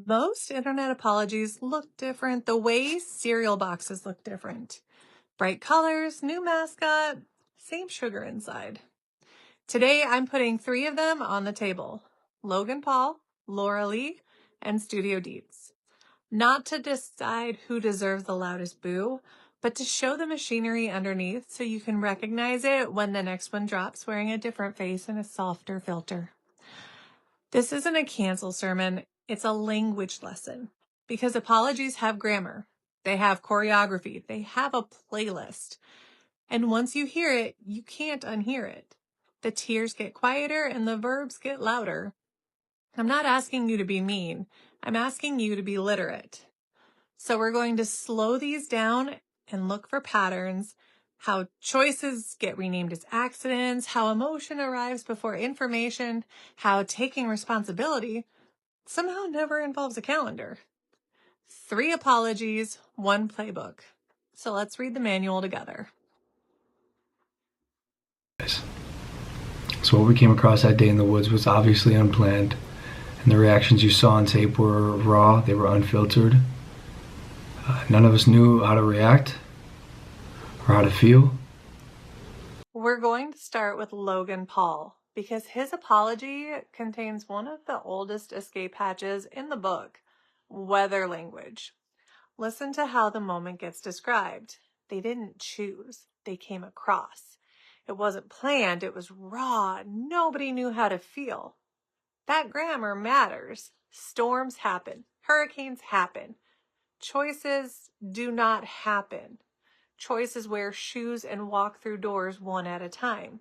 Most internet apologies look different the way cereal boxes look different. Bright colors, new mascot, same sugar inside. Today I'm putting three of them on the table. Logan Paul, Laura Lee, and Studio Deets. Not to decide who deserves the loudest boo, but to show the machinery underneath so you can recognize it when the next one drops wearing a different face and a softer filter. This isn't a cancel sermon, it's a language lesson. Because apologies have grammar, they have choreography, they have a playlist. And once you hear it, you can't unhear it. The tears get quieter and the verbs get louder. I'm not asking you to be mean, I'm asking you to be literate. So we're going to slow these down and look for patterns, how choices get renamed as accidents, how emotion arrives before information, how taking responsibility somehow never involves a calendar. 3 apologies, 1 playbook. So let's read the manual together. So what we came across that day in the woods was obviously unplanned, and the reactions you saw on tape were raw, they were unfiltered. None of us knew how to react or how to feel. We're going to start with Logan Paul because his apology contains one of the oldest escape hatches in the book, weather language. Listen to how the moment gets described. They didn't choose, they came across. It wasn't planned, it was raw. Nobody knew how to feel. That grammar matters. Storms happen, hurricanes happen. Choices do not happen. Choices wear shoes and walk through doors one at a time.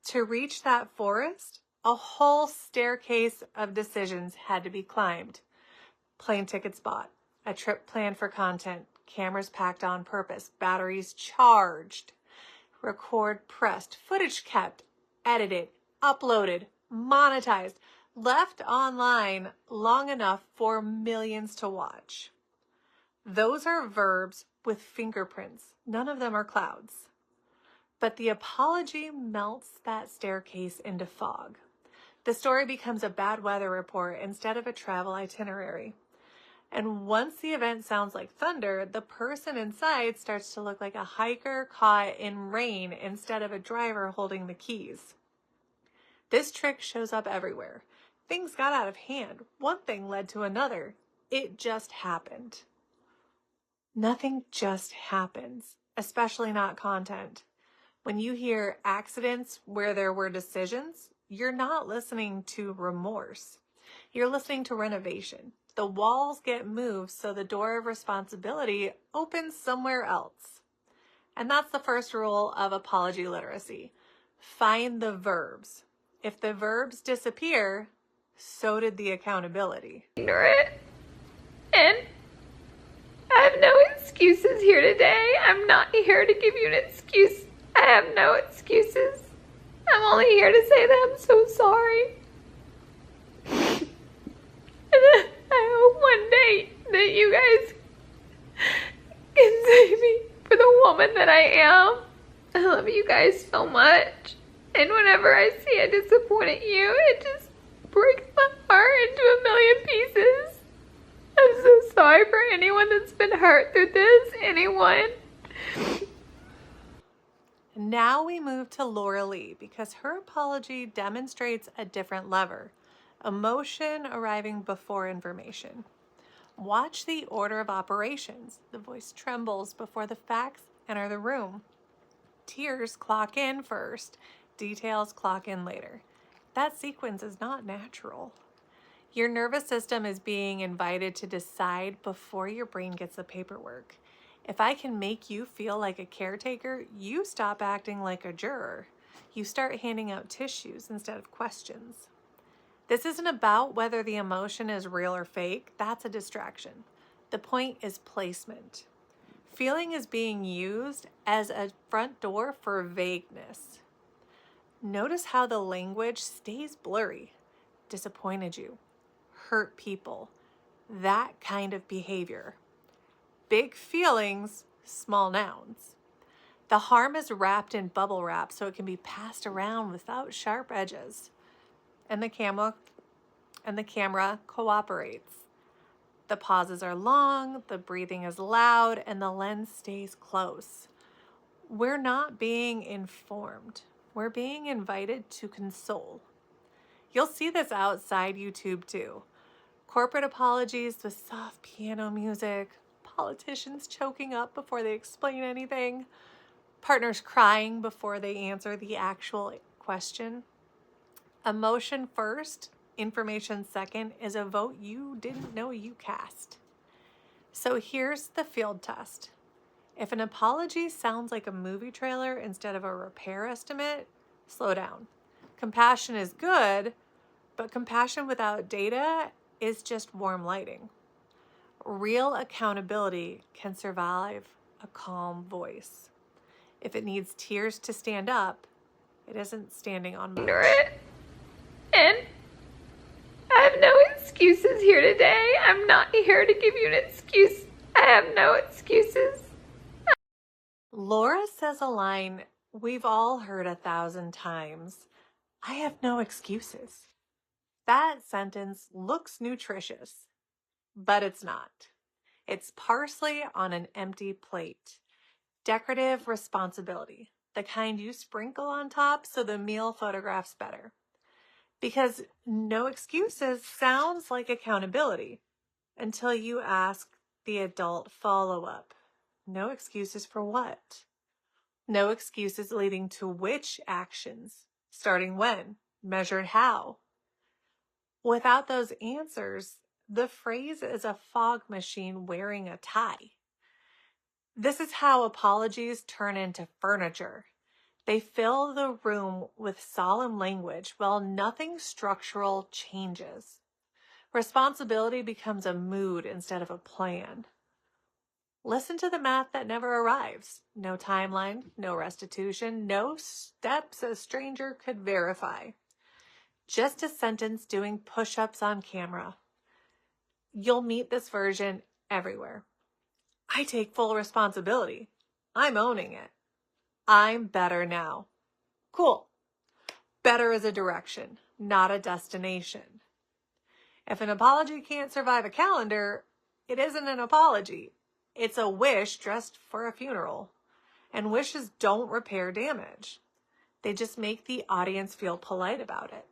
To reach that forest, a whole staircase of decisions had to be climbed. Plane tickets bought, a trip planned for content, cameras packed on purpose, batteries charged, record pressed, footage kept, edited, uploaded, monetized, left online long enough for millions to watch. Those are verbs with fingerprints. None of them are clouds. But the apology melts that staircase into fog. The story becomes a bad weather report instead of a travel itinerary. And once the event sounds like thunder, the person inside starts to look like a hiker caught in rain instead of a driver holding the keys. This trick shows up everywhere. Things got out of hand. One thing led to another. It just happened. Nothing just happens, especially not content. When you hear accidents where there were decisions, you're not listening to remorse. You're listening to renovation. The walls get moved so the door of responsibility opens somewhere else. And that's the first rule of apology literacy. Find the verbs. If the verbs disappear, so did the accountability. Ignorant. And I have no excuses here today. I'm not here to give you an excuse. I have no excuses. I'm only here to say that I'm so sorry. And I hope one day that you guys can save me for the woman that I am. I love you guys so much. And whenever I see a disappointed you, it just breaks my heart into a million pieces. I'm so sorry for anyone that's been hurt through this. Anyone. Now we move to Laura Lee because her apology demonstrates a different lever. Emotion arriving before information. Watch the order of operations. The voice trembles before the facts enter the room. Tears clock in first. Details clock in later. That sequence is not natural. Your nervous system is being invited to decide before your brain gets the paperwork. If I can make you feel like a caretaker, you stop acting like a juror. You start handing out tissues instead of questions. This isn't about whether the emotion is real or fake. That's a distraction. The point is placement. Feeling is being used as a front door for vagueness. Notice how the language stays blurry. Disappointed you. Hurt people. That kind of behavior. Big feelings, small nouns. The harm is wrapped in bubble wrap so it can be passed around without sharp edges. And the camera cooperates. The pauses are long, the breathing is loud, and the lens stays close. We're not being informed. We're being invited to console. You'll see this outside YouTube too. Corporate apologies with soft piano music, politicians choking up before they explain anything, partners crying before they answer the actual question. Emotion first, information second is a vote you didn't know you cast. So here's the field test. If an apology sounds like a movie trailer instead of a repair estimate, slow down. Compassion is good, but compassion without data is just warm lighting. Real accountability can survive a calm voice. If it needs tears to stand up, it isn't standing on much. Ignorant. And I have no excuses here today. I'm not here to give you an excuse. I have no excuses. Laura says a line we've all heard 1,000 times. I have no excuses. That sentence looks nutritious, but it's not. It's parsley on an empty plate. Decorative responsibility, the kind you sprinkle on top so the meal photographs better. Because no excuses sounds like accountability until you ask the adult follow-up. No excuses for what? No excuses leading to which actions? Starting when? Measured how? Without those answers, the phrase is a fog machine wearing a tie. This is how apologies turn into furniture. They fill the room with solemn language while nothing structural changes. Responsibility becomes a mood instead of a plan. Listen to the math that never arrives. No timeline, no restitution, no steps a stranger could verify. Just a sentence doing push-ups on camera. You'll meet this version everywhere. I take full responsibility. I'm owning it. I'm better now. Cool. Better is a direction, not a destination. If an apology can't survive a calendar, it isn't an apology. It's a wish dressed for a funeral. And wishes don't repair damage. They just make the audience feel polite about it.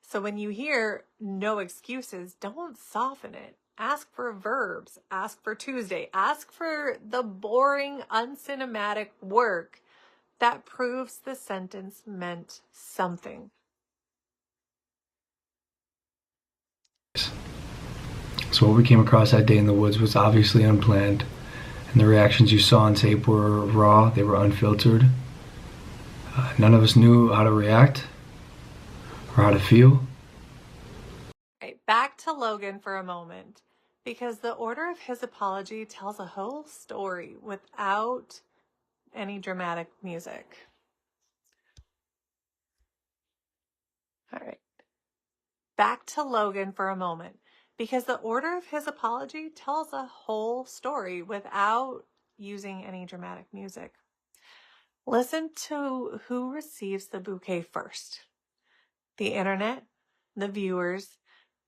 So when you hear no excuses, don't soften it. Ask for verbs. Ask for Tuesday. Ask for the boring, uncinematic work that proves the sentence meant something. So what we came across that day in the woods was obviously unplanned, and the reactions you saw on tape were raw, they were unfiltered. None of us knew how to react or how to feel. Right, back to Logan for a moment, because the order of his apology tells a whole story without any dramatic music. All right. Back to Logan for a moment, because the order of his apology tells a whole story without using any dramatic music. Listen to who receives the bouquet first. The internet, the viewers,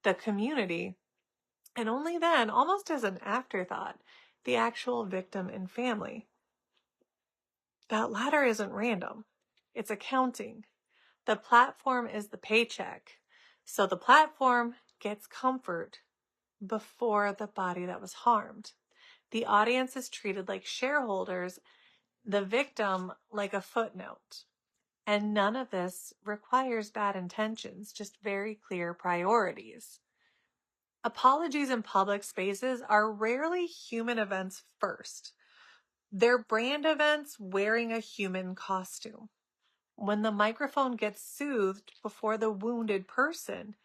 the community, and only then, almost as an afterthought, the actual victim and family. That latter isn't random. It's accounting. The platform is the paycheck. So the platform gets comfort before the body that was harmed. The audience is treated like shareholders, the victim like a footnote. And none of this requires bad intentions, just very clear priorities. Apologies in public spaces are rarely human events first. They're brand events wearing a human costume. When the microphone gets soothed before the wounded person,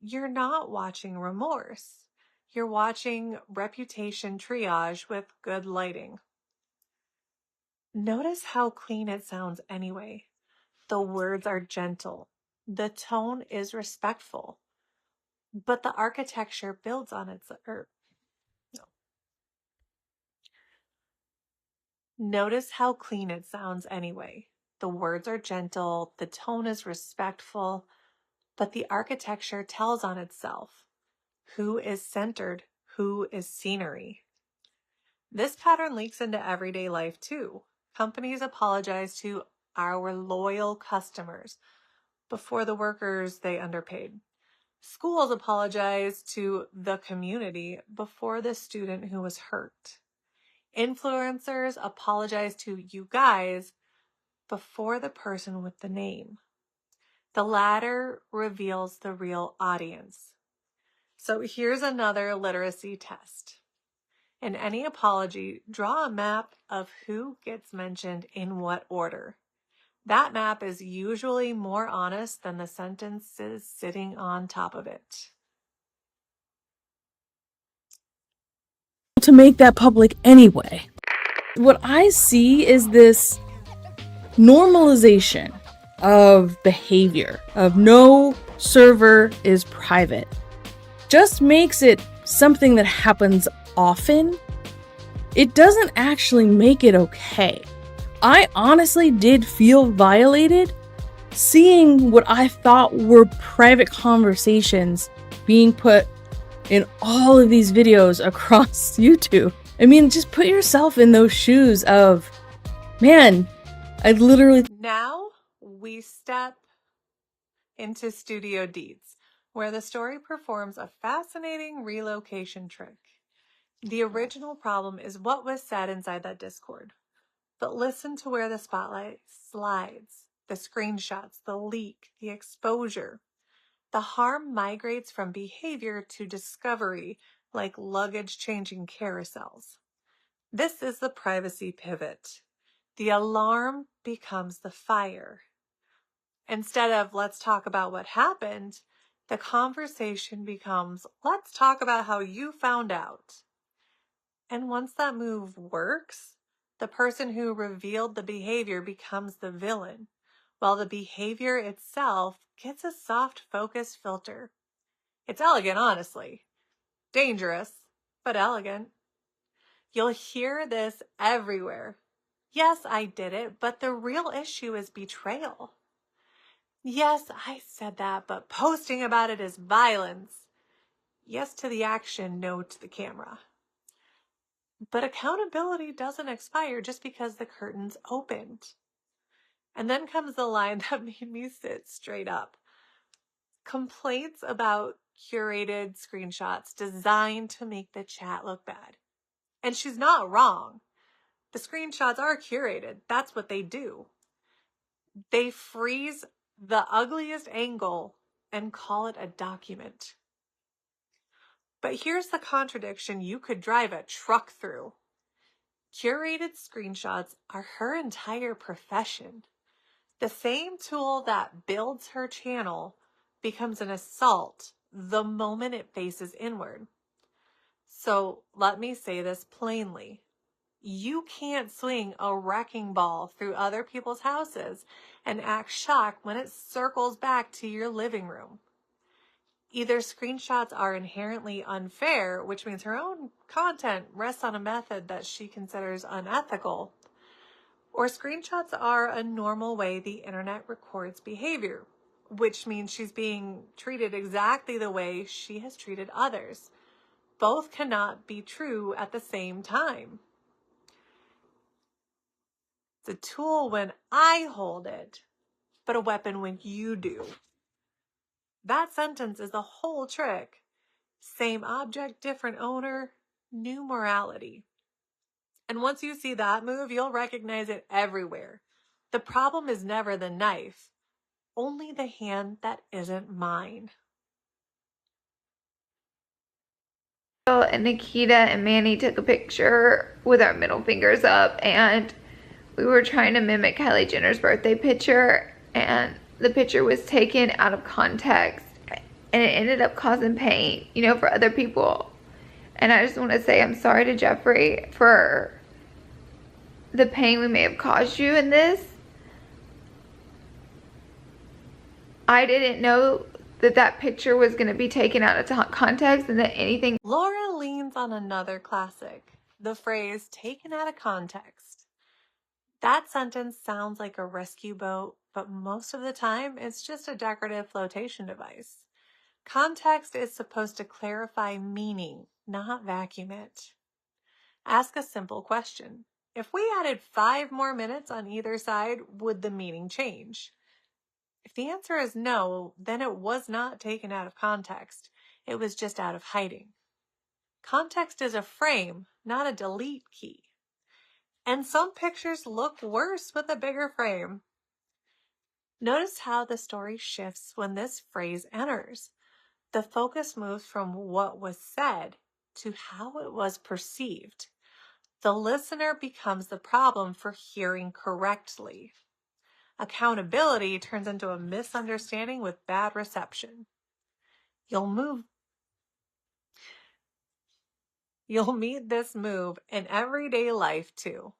you're not watching remorse. You're watching reputation triage with good lighting. Notice how clean it sounds anyway. The words are gentle. The tone is respectful. But the architecture builds on its... Notice how clean it sounds anyway. The words are gentle. The tone is respectful. But the architecture tells on itself. Who is centered? who is scenery. This pattern leaks into everyday life too. Companies apologize to our loyal customers before the workers they underpaid. Schools apologize to the community before the student who was hurt. Influencers apologize to you guys before the person with the name. The latter reveals the real audience. So here's another literacy test. In any apology, draw a map of who gets mentioned in what order. That map is usually more honest than the sentences sitting on top of it. To make that public anyway. What I see is this normalization of behavior, of no server is private. Just makes it something that happens often. It doesn't actually make it okay. I honestly did feel violated seeing what I thought were private conversations being put in all of these videos across YouTube. I mean, just put yourself in those shoes of, man, I literally... Now we step into Studio Deeds, where the story performs a fascinating relocation trick. The original problem is what was said inside that Discord. But listen to where the spotlight slides. The screenshots, the leak, the exposure. The harm migrates from behavior to discovery, like luggage changing carousels. This is the privacy pivot. The alarm becomes the fire. Instead of let's talk about what happened, the conversation becomes let's talk about how you found out. And once that move works, the person who revealed the behavior becomes the villain, while the behavior itself gets a soft focus filter. It's elegant, honestly. Dangerous, but elegant. You'll hear this everywhere. Yes, I did it, but the real issue is betrayal. Yes, I said that, but posting about it is violence. Yes to the action, no to the camera. But accountability doesn't expire just because the curtain's opened. And then comes the line that made me sit straight up. Complaints about curated screenshots designed to make the chat look bad. And she's not wrong. The screenshots are curated. That's what they do. They freeze the ugliest angle and call it a document. But here's the contradiction you could drive a truck through. Curated screenshots are her entire profession. The same tool that builds her channel becomes an assault the moment it faces inward. So let me say this plainly. You can't swing a wrecking ball through other people's houses and act shocked when it circles back to your living room. Either screenshots are inherently unfair, which means her own content rests on a method that she considers unethical, or screenshots are a normal way the internet records behavior, which means she's being treated exactly the way she has treated others. Both cannot be true at the same time. It's a tool when I hold it, but a weapon when you do. That sentence is the whole trick. Same object, different owner, new morality. And once you see that move, you'll recognize it everywhere. The problem is never the knife, only the hand that isn't mine. And Nikita and Manny took a picture with our middle fingers up, and we were trying to mimic Kylie Jenner's birthday picture, and the picture was taken out of context, and it ended up causing pain, you know, for other people. And I just want to say I'm sorry to Jeffrey for the pain we may have caused you in this. I didn't know that picture was going to be taken out of context, and that anything... Laura leans on another classic, the phrase taken out of context. That sentence sounds like a rescue boat, but most of the time it's just a decorative flotation device. Context is supposed to clarify meaning, not vacuum it. Ask a simple question. If we added 5 more minutes on either side, would the meaning change? If the answer is no, then it was not taken out of context. It was just out of hiding. Context is a frame, not a delete key. And some pictures look worse with a bigger frame. Notice how the story shifts when this phrase enters. The focus moves from what was said to how it was perceived. The listener becomes the problem for hearing correctly. Accountability turns into a misunderstanding with bad reception. You'll meet this move in everyday life too.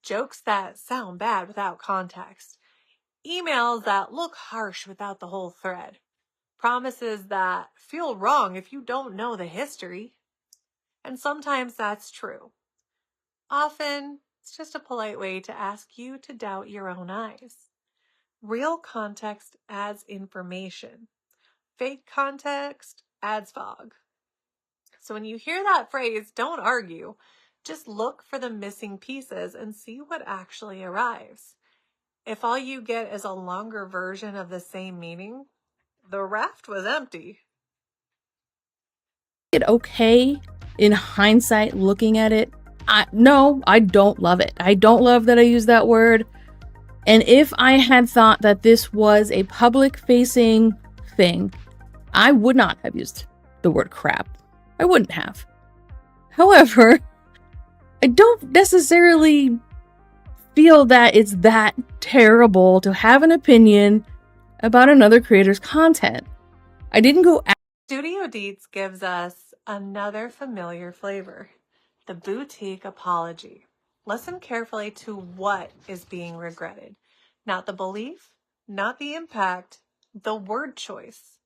Jokes that sound bad without context. Emails that look harsh without the whole thread. Promises that feel wrong if you don't know the history. And sometimes that's true. Often, it's just a polite way to ask you to doubt your own eyes. Real context adds information. Fake context adds fog. So when you hear that phrase, don't argue. Just look for the missing pieces and see what actually arrives. If all you get is a longer version of the same meaning, the raft was empty. It okay in hindsight looking at it? No, I don't love it. I don't love that I use that word. And if I had thought that this was a public-facing thing, I would not have used the word crap. I wouldn't have. However, I don't necessarily feel that it's that terrible to have an opinion about another creator's content. I didn't go Studio Deets gives us another familiar flavor, the boutique apology. Listen carefully to what is being regretted. Not the belief, not the impact, the word choice.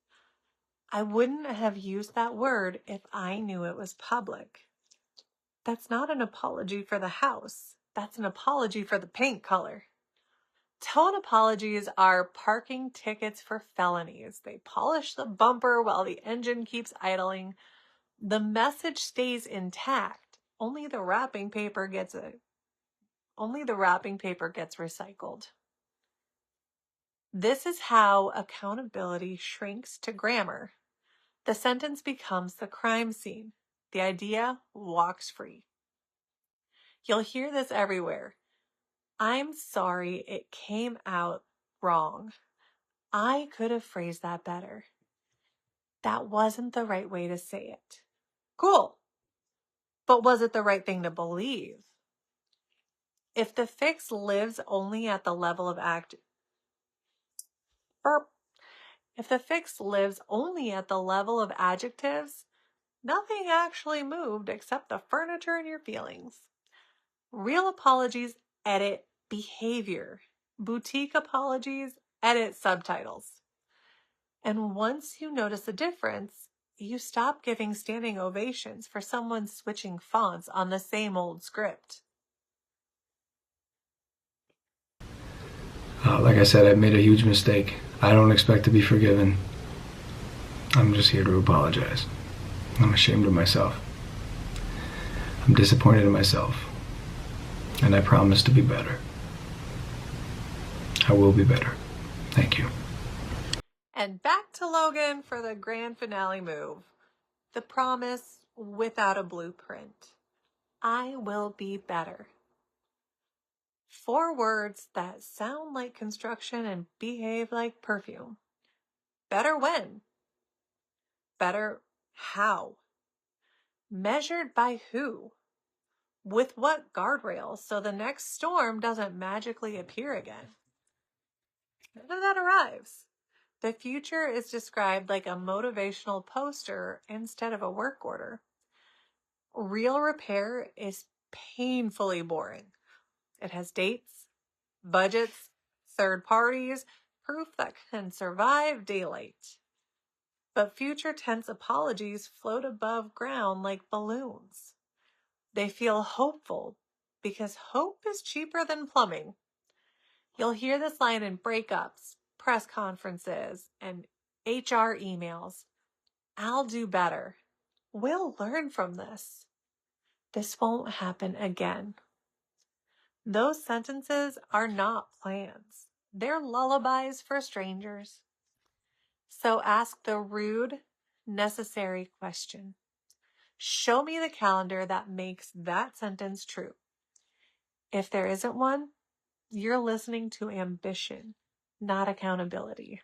I wouldn't have used that word if I knew it was public. That's not an apology for the house. That's an apology for the paint color. Tone apologies are parking tickets for felonies. They polish the bumper while the engine keeps idling. The message stays intact. Only the wrapping paper gets recycled. This is how accountability shrinks to grammar. The sentence becomes the crime scene. The idea walks free. You'll hear this everywhere. I'm sorry it came out wrong. I could have phrased that better. That wasn't the right way to say it. Cool. But was it the right thing to believe? If the fix lives only at the level of If the fix lives only at the level of adjectives, nothing actually moved except the furniture and your feelings. Real apologies edit behavior. Boutique apologies edit subtitles. And once you notice the difference, you stop giving standing ovations for someone switching fonts on the same old script. Like I said, I've made a huge mistake. I don't expect to be forgiven. I'm just here to apologize. I'm ashamed of myself. I'm disappointed in myself. And I promise to be better. I will be better. Thank you. And back to Logan for the grand finale move. The promise without a blueprint. I will be better. 4 words that sound like construction and behave like perfume. Better when? Better how? Measured by who? With what guardrails so the next storm doesn't magically appear again? None of that arrives. The future is described like a motivational poster instead of a work order. Real repair is painfully boring. It has dates, budgets, third parties, proof that can survive daylight. But future tense apologies float above ground like balloons. They feel hopeful because hope is cheaper than plumbing. You'll hear this line in breakups, press conferences, and HR emails. I'll do better. We'll learn from this. This won't happen again. Those sentences are not plans. They're lullabies for strangers. So ask the rude, necessary question. Show me the calendar that makes that sentence true. If there isn't one, you're listening to ambition, not accountability.